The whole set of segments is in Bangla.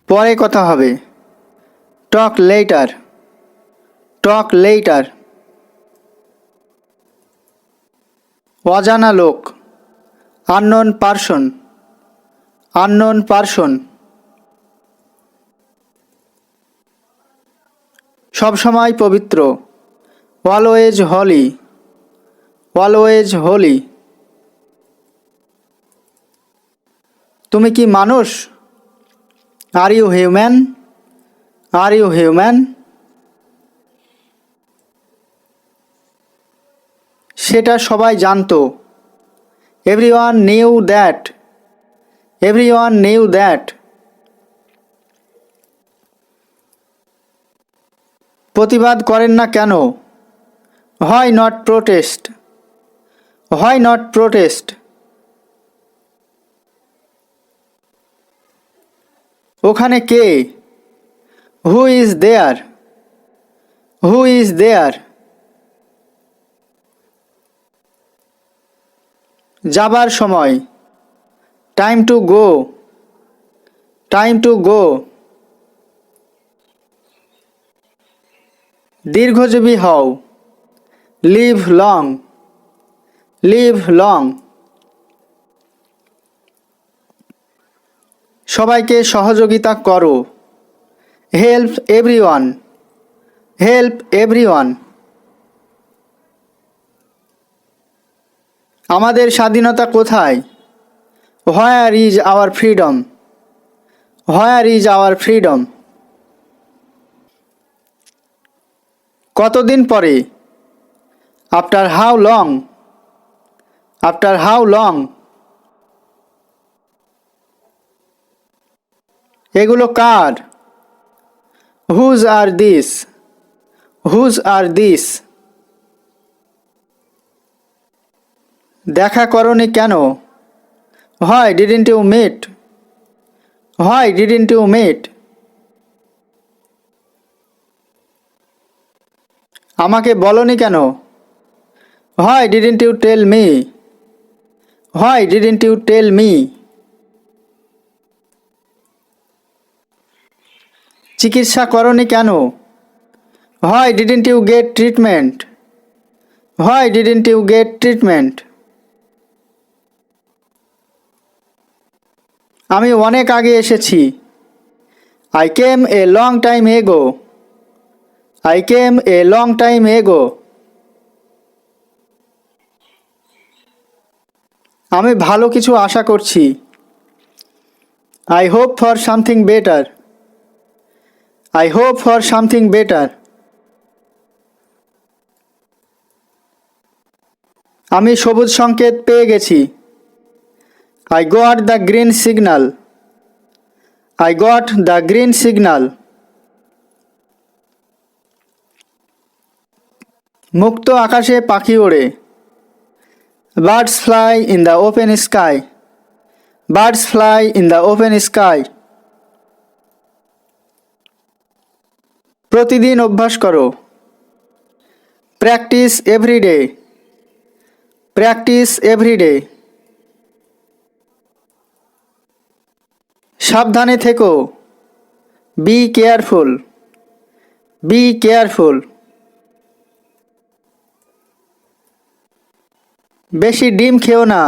পরে কথা হবে। Talk later, talk later. অজানা লোক, আননোন পারসন, আননোন পারসন। সবসময় পবিত্র, অলওয়েজ হলি, অলওয়েজ হলি। তুমি কি মানুষ? Are you human, are you human. সেটা সবাই জানতো। Everyone knew that, everyone knew that. প্রতিবাদ করেন না কেন? Why not protest, why not protest. ওখানে কে? Who is there, who is there. যাবার সময়, time to go, time to go. দীর্ঘজীবী হও, লিভ লং, লিভ লং। সবাইকে সহযোগিতা করো, হেল্প এভরিওয়ান, হেল্প এভরিওয়ান। আমাদের স্বাধীনতা কোথায়? Where is our freedom, where is our freedom. কতদিন পরে? After how long, after how long. এগুলো কার? Whose are this, whose are this. দেখা করনি কেন? Why didn't you meet, why didn't you meet. আমাকে বলনি কেন? Why didn't you tell me, why didn't you tell me. চিকিৎসা করনি কেন? Why didn't you get treatment, why didn't you get treatment. আমি অনেক আগে এসেছি। I came a long time এগো, I came a long time এগো। আমি ভালো কিছু আশা করছি। I hope for something better, I hope for something better. আমি সবুজ সংকেত পেয়ে গেছি। I got the green signal, I got the green signal. মুক্ত আকাশে পাখি ওড়ে, birds fly in the open sky, birds fly in the open sky. প্রতিদিন অভ্যাস করো, প্র্যাকটিস এভরিডে, প্র্যাকটিস এভরিডে। সাবধানে থেকো, বি কেয়ারফুল, বি কেয়ারফুল। বেশি ডিম খেও না,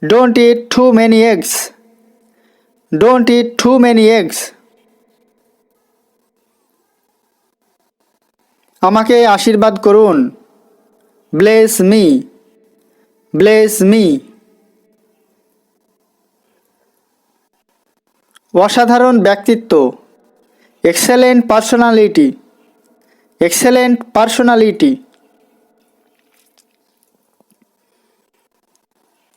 don't eat too many eggs, don't eat too many eggs. আমাকে আশীর্বাদ করুন, ব্লেস মি, ব্লেস মি। অসাধারণ ব্যক্তিত্ব, এক্সেলেন্ট পার্সোনালিটি, এক্সেলেন্ট পার্সোনালিটি।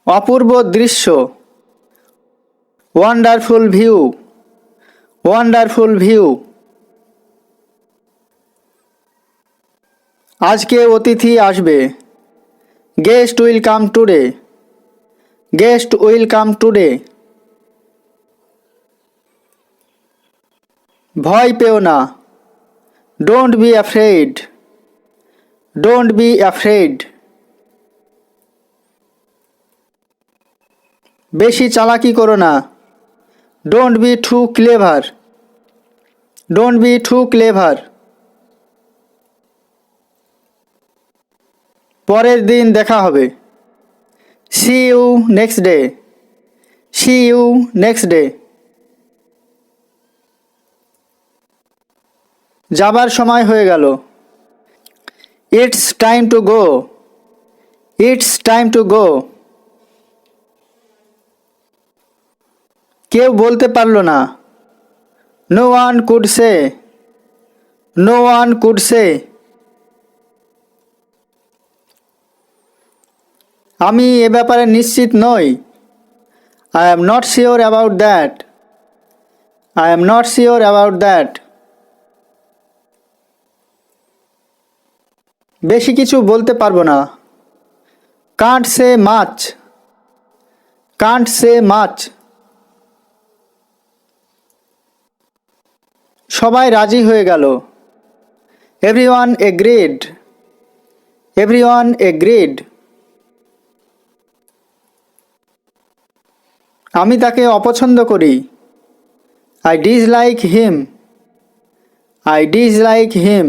অপূর্ব দৃশ্য, ওয়ান্ডারফুল ভিউ, ওয়ান্ডারফুল ভিউ। আজকে অতিথি আসবে, guest will come today, guest will come today. ভয় পেও না, don't be afraid, don't be afraid. বেশি চালাকি করো না, Don't be too clever. Don't be too clever. পরের দিন দেখা হবে। See you next day. See you next day. যাবার সময় হয়ে গেল। It's time to go. It's time to go. কেউ বলতে পারল না। No one could say. No one could say. আমি এ ব্যাপারে নিশ্চিত নই। I am not sure about that. I am not sure about that. বেশি কিছু বলতে পারবো না। Can't say much. Can't say much. সবাই রাজি হয়ে গেল। Everyone agreed. Everyone agreed. আমি তাকে অপছন্দ করি। I dislike him. I dislike him.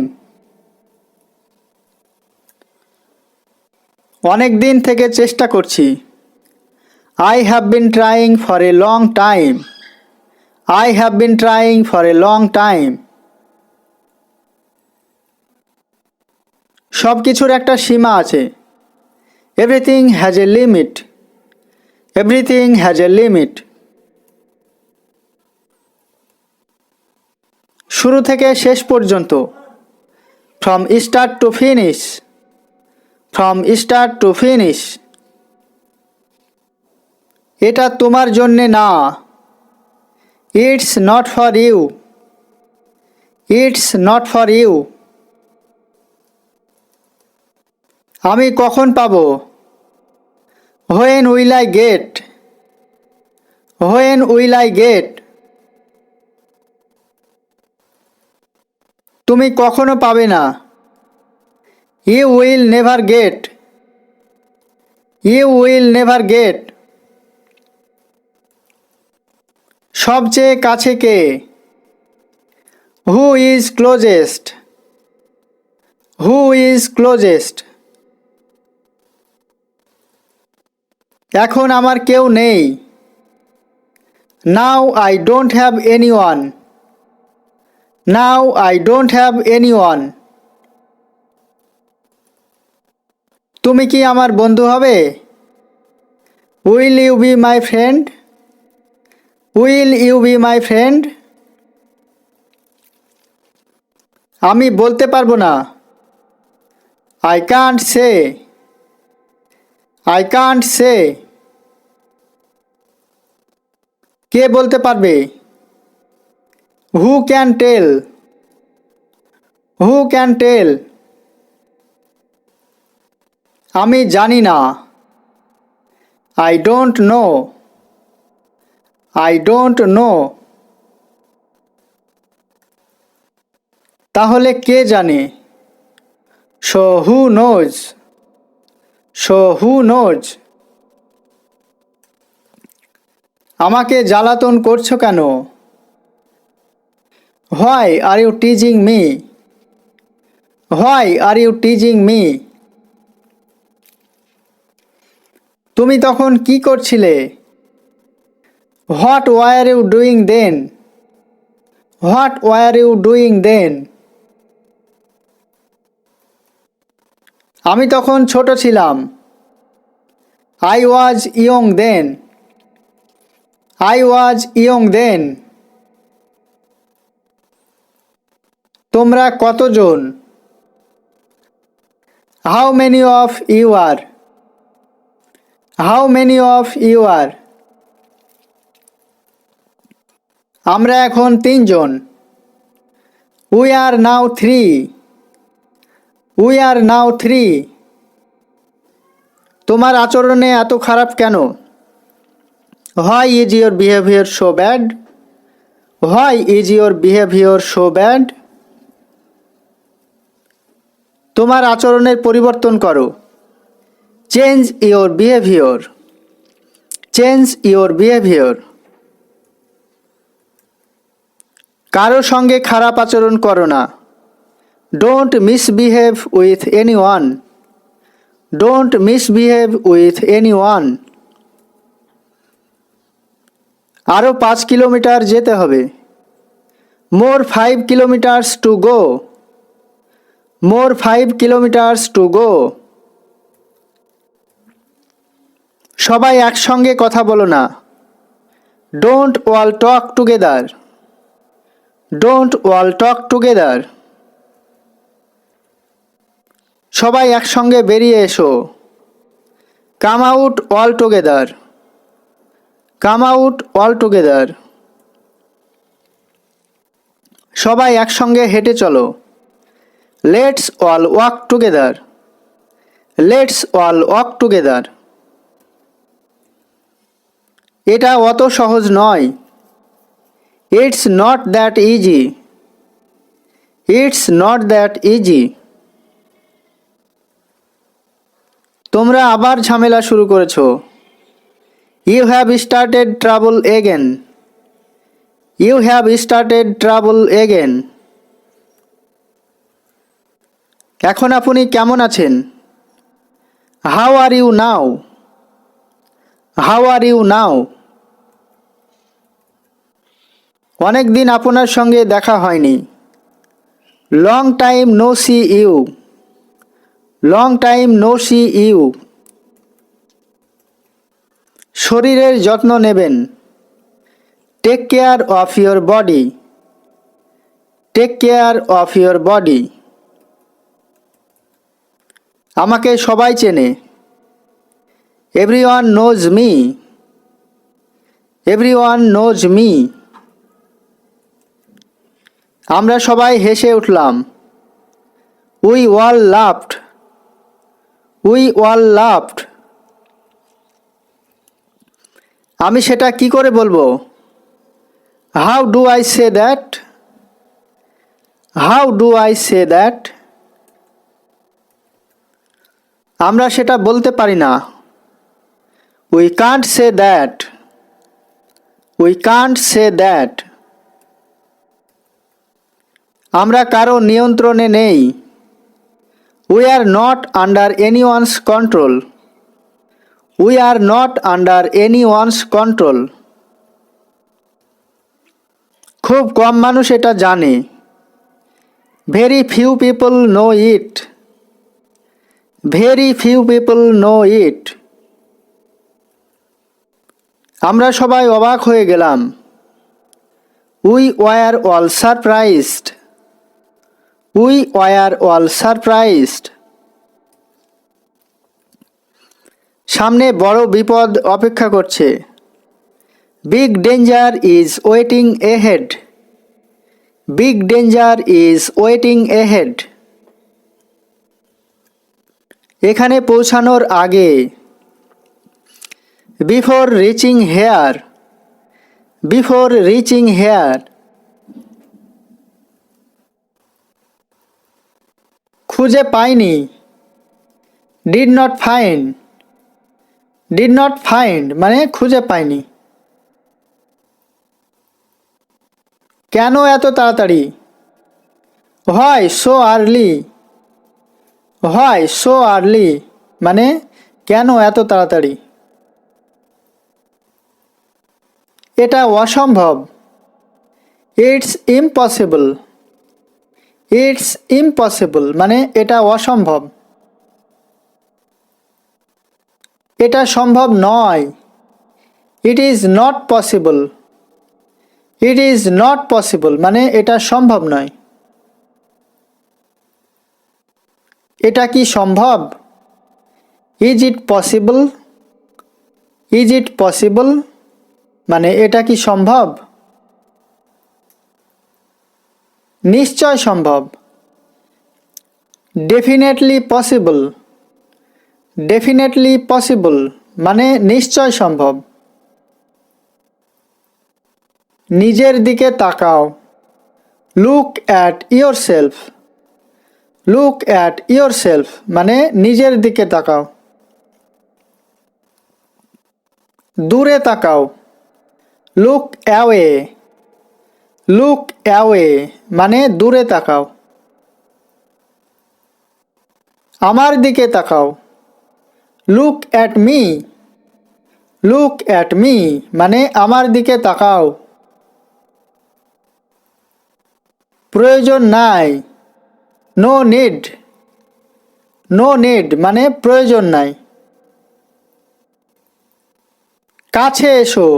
অনেক দিন থেকে চেষ্টা করছি। I have been trying for a long time. I have been trying for a long time. সব কিছুর একটা সীমা আছে। Everything has a limit. Everything has a limit. শুরু থেকে শেষ পর্যন্ত। From start to finish. From start to finish. এটা তোমার জন্যে না। It's not for you. It's not for you. আমি কখন পাবো? When will I get? When will I get? তুমি কখনো পাবে না। You will never get. You will never get. সবচেয়ে কাছে কে? Who is closest? Who is closest? এখন আমার কেউ নেই। Now I don't have anyone. Now I don't have anyone. তুমি কি আমার বন্ধু হবে? Will you be my friend? Will you be my friend? আমি বলতে পারবো না। I can't say. I can't say. কে বলতে পারবে? Who can tell? Who can tell? আমি জানি না। I don't know. I don't know. তাহলে কে জানে? So who knows? So who knows? আমাকে জ্বালাতন করছো কেন? Why are you teasing me? Why are you teasing me? তুমি তখন কি করছিলে? What were you doing then? What were you doing then? আমি তখন ছোট ছিলাম। I was young then. I was young then. তোমরা কতজন? How many of you are? How many of you are? আমরা এখন 3 জন। We are now 3. We are now 3. তোমার আচরণে এত খারাপ কেন? Why is your behavior so bad? Why is your behavior so bad? তোমার আচরণের পরিবর্তন করো। Change your behavior. Change your behavior. কারো সঙ্গে খারাপ আচরণ করো না। Don't misbehave with anyone. Don't misbehave with anyone. আরও 5 কিলোমিটার যেতে হবে। More 5 kilometres to go. More 5 kilometres to go. সবাই একসঙ্গে কথা বলো না। Don't all talk together. Don't all talk together. সবাই একসঙ্গে বেরিয়ে এসো। Come out all together. Come out all together. সবাই একসঙ্গে হেঁটে চলো। Let's all walk together. Let's all walk together. এটা অত সহজ নয়। It's not that easy. It's not that easy. তোমরা আবার ঝামেলা শুরু করেছো। You have started trouble again. You have started trouble again. এখন আপনি কেমন আছেন? How are you now? How are you now? অনেক দিন আপনার সঙ্গে দেখা হয়নি। Long time no see you. Long time no see you. শরীরের যত্ন নেবেন। Take care of your body. Take care of your body. আমাকে সবাই চেনে। Everyone knows me. Everyone knows me. আমরা সবাই হেসে উঠলাম। We all laughed. We all laughed. আমি সেটা কি করে বলবো? How do I say that? How do I say that? আমরা সেটা বলতে পারি না। We can't say that. We can't say that. আমরা কারো নিয়ন্ত্রণে নেই। We are not under anyone's control. We are not under anyone's control. খুব কম মানুষ এটা জানে। Very few people know it. Very few people know ইট। আমরা সবাই অবাক হয়ে গেলাম। We were all surprised. We were all surprised. সামনে বড় বিপদ অপেক্ষা করছে। Big danger is waiting ahead. Big danger is waiting ahead. এখানে পৌঁছানোর আগে। Before reaching here. Before reaching here. খুঁজে পাইনি। Did not find. Did not find মানে খুঁজে পাইনি। কেন এত তাড়াতাড়ি? Why so early. Why so early মানে কেন এত তাড়াতাড়ি? এটা অসম্ভব। It's impossible. ইটস ইম্পসিবল মানে এটা অসম্ভব। এটা সম্ভব নয়। It is not possible. It is not possible মানে এটা সম্ভব নয়। এটা কি সম্ভব? Is it possible? Is it possible মানে এটা কি সম্ভব? নিশ্চয় সম্ভব। Definitely possible. ডেফিনেটলি পসিবল মানে নিশ্চয় সম্ভব। নিজের দিকে তাকাও। Look at yourself. Look at yourself মানে নিজের দিকে তাকাও। দূরে তাকাও। Look away. লুক অ্যাওয়ে মানে দূরে তাকাও। আমার দিকে তাকাও। Look at me. Look at me মানে আমার দিকে তাকাও। প্রয়োজন নাই। No need. নো নিড মানে প্রয়োজন নাই। কাছে এসো।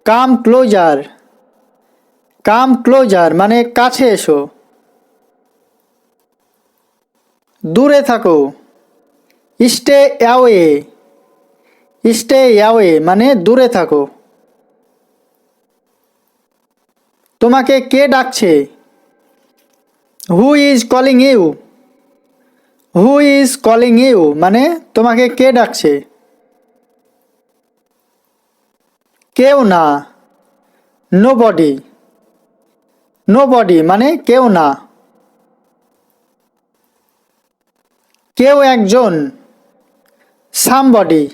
কাম ক্লোজার। কাম ক্লোজার মানে কাছে এসো। দূরে থাকো। Stay away. স্টে অ্যাওয়ে মানে দূরে থাকো। তোমাকে কে ডাকছে? Who is calling you. Who is calling you মানে তোমাকে কে ডাকছে? কেউ না। নোবডি। নোবডি মানে কেউ না। কেউ একজন। সামবডি।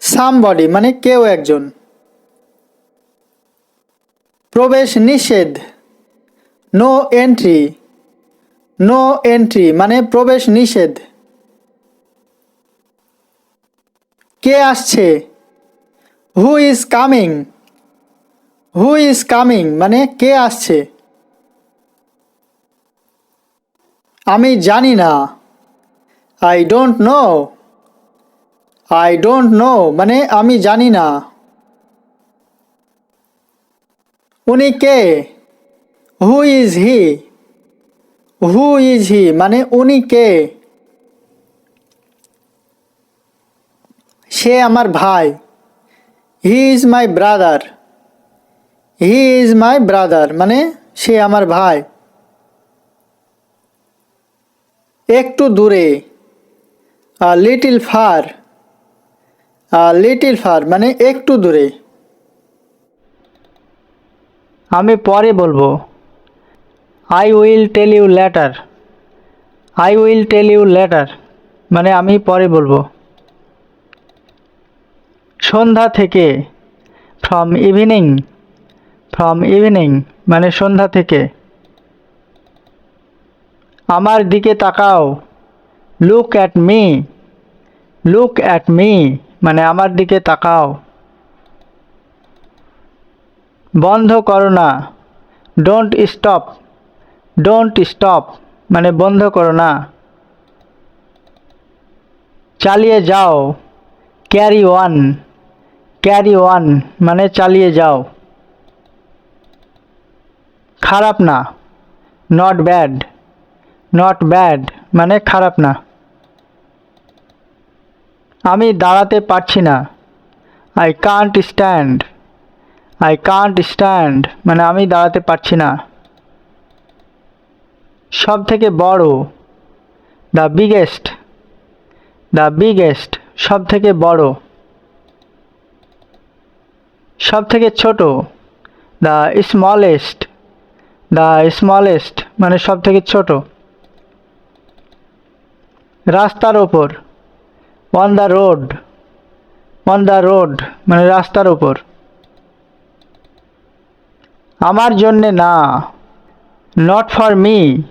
সামবডি মানে কেউ একজন। প্রবেশ নিষেধ। No entry. নো এন্ট্রি মানে প্রবেশ নিষেধ। কে আসছে? Who is coming. Who is coming মানে কে আসছে? আমি জানি না। I don't know. I don't know মানে আমি জানি না। উনি কে? Who is he. Who is he মানে উনি কে? সে আমার ভাই। He is my brother. He is my brother মানে সে আমার ভাই। একটু দূরে। A little far. A little far মানে একটু দূরে। আমি পরে বলবো। I will tell you later. I will tell you later মানে আমি পরে বলবো। সন্ধ্যা থেকে। From evening. ফ্রম ইভিনিং মানে সন্ধ্যা থেকে। আমার দিকে তাকাও। Look at me. Look at me মানে আমার দিকে তাকাও। বন্ধ করো না। Don't stop. ডোন্ট স্টপ মানে বন্ধ করো না। চালিয়ে যাও। Carry one. ক্যারি ওয়ান মানে চালিয়ে যাও। খারাপ না। Not bad. নট ব্যাড মানে খারাপ না। আমি দাঁড়াতে পারছি না। I can't stand. I can't stand মানে আমি দাঁড়াতে পারছি না। সব থেকে বড়। The biggest. দ্য বিগেস্ট সব থেকে বড়। সব থেকে ছোট। The smallest. দ্য স্মলেস্ট মানে সব থেকে ছোট। রাস্তার ওপর। On the road. On the road মানে রাস্তার ওপর। আমার জন্যে না। Not for me.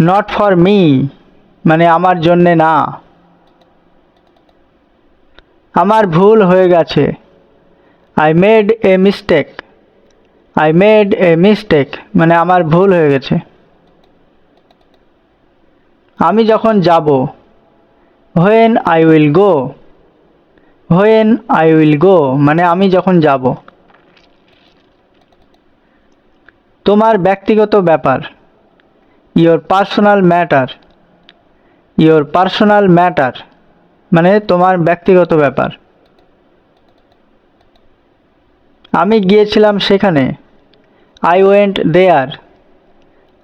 Not for me মানে আমার জন্যে না। আমার ভুল হয়ে গেছে। I made a mistake. I made a mistake মানে আমার ভুল হয়ে গেছে। আমি যখন যাব। When I will go. When I will go মানে আমি যখন যাব। তোমার ব্যক্তিগত ব্যাপার। Your personal matter. Your personal matter মানে তোমার ব্যক্তিগত ব্যাপার। আমি গিয়েছিলাম সেখানে। I went there.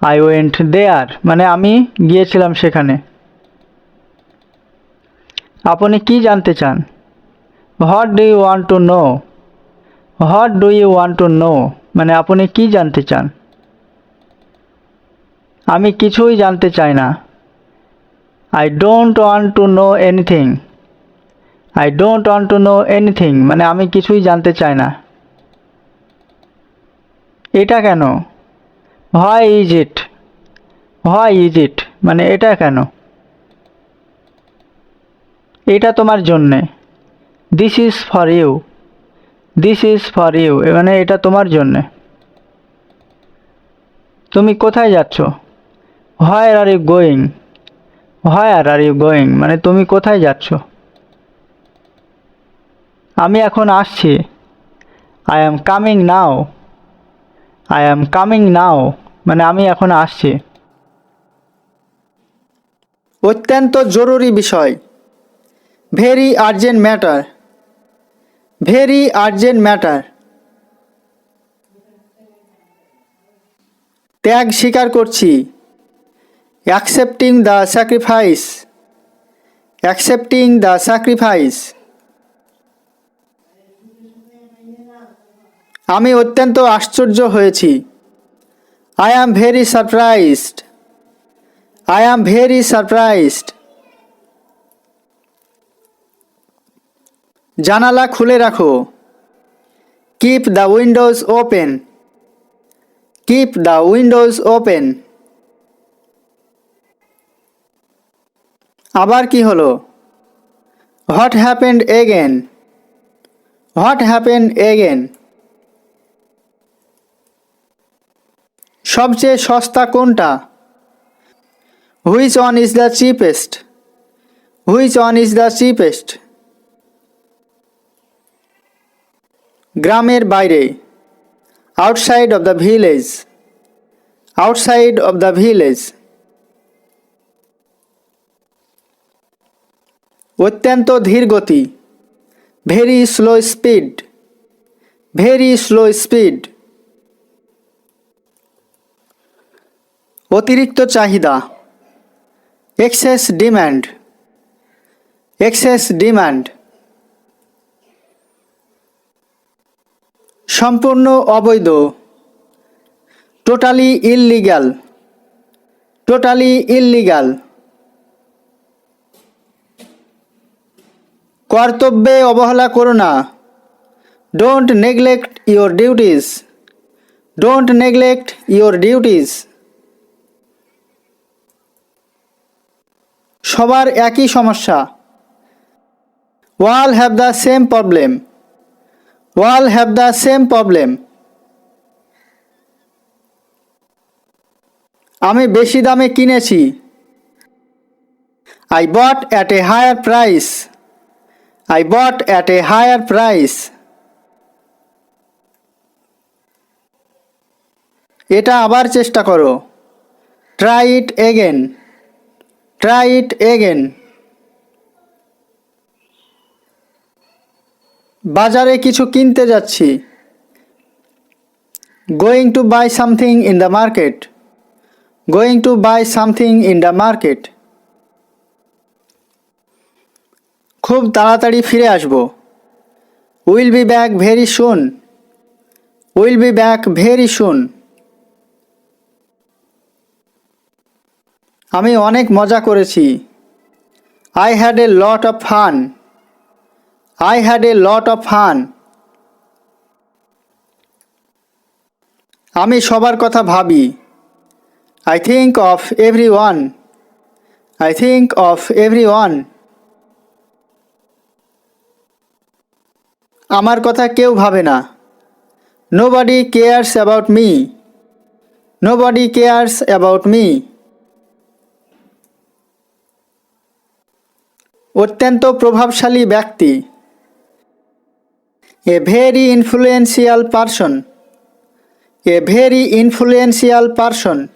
I went there মানে আমি গিয়েছিলাম সেখানে। আপনি কি জানতে চান? What do you want to know. What do you want to know মানে আপনি কি জানতে চান? আমি কিছুই জানতে চাই না। I don't want to know anything. I don't want to know anything মানে আমি কিছুই জানতে চাই না। এটা কেন? Why is it? Why is it মানে এটা কেন? এটা তোমার জন্যে। This is for you. This is for you মানে এটা তোমার জন্যে। তুমি কোথায় যাচ্ছ? Where are you going? Where are you going মানে তুমি কোথায় যাচ্ছ? আমি এখন আসছি। I am coming now. I am coming নাও মানে আমি এখন আসছি। অত্যন্ত জরুরি বিষয়। Very urgent matter. Very urgent matter. ত্যাগ স্বীকার করছি। Accepting the sacrifice. Accepting the sacrifice. আমি অত্যন্ত আশ্চর্য হয়েছি। I am very surprised. I am very surprised. জানালা খুলে রাখো। Keep the Windows open. Keep the Windows open. আবার কি হলো? What happened again? What happened again? সবচেয়ে সস্তা কোনটা? Which one is the cheapest? Which one is the cheapest? গ্রামের বাইরে। Outside of the village. Outside of the village. অত্যন্ত ধীর গতি। Very slow speed. Very slow speed. অতিরিক্ত চাহিদা। Excess demand. Excess demand. সম্পূর্ণ অবৈধ। Totally illegal. Totally illegal. কর্তব্যে অবহেলা করো না। Don't neglect your duties. Don't neglect your duties. সবার একই সমস্যা। All have the same problem. All have the same problem. আমি বেশি দামে কিনেছি। I bought at a higher price. I bought at a higher price. এটা আবার চেষ্টা করো। Try it again. Try it again. বাজারে কিছু কিনতে যাচ্ছি। Going to buy something in the market. Going to buy something in the market. খুব তাড়াতাড়ি ফিরে আসব। Will be back very soon. Will be back very soon. আমি অনেক মজা করেছি। I had a lot of fun. I had a lot of fun. আমি সবার কথা ভাবি। I think of every one. I think of every one. আমার কথা কেউ ভাবে না। Nobody cares about me. Nobody cares about me. অত্যন্ত প্রভাবশালী ব্যক্তি। A very influential person. A very influential person.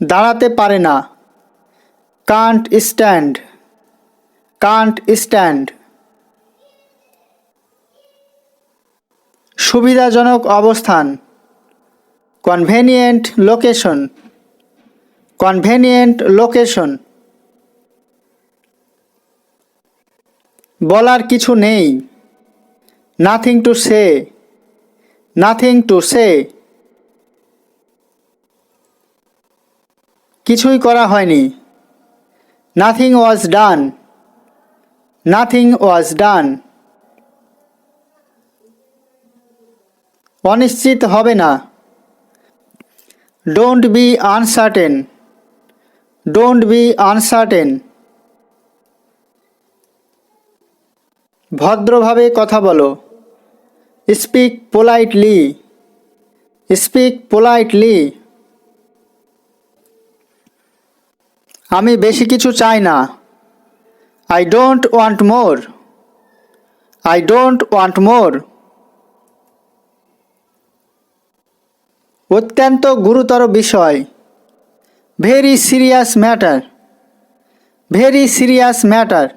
দাঁড়াতে পারে না। Kant stand. Kant stand. সুবিধাজনক অবস্থান। Convenient location. Convenient location. বলার কিছু নেই। Nothing to say. Nothing to say. কিছুই করা হয়নি। নাথিং ওয়াজ ডান। নাথিং ওয়াজ ডান। অনিশ্চিত হবে না। Don't B uncertain, don't be uncertain. ভদ্রভাবে কথা বলো। Speak politely, speak politely. আমি বেশি কিছু চাই না। I don't want more, I don't want মোর। অত্যন্ত গুরুতর বিষয়। Very serious matter, very serious matter.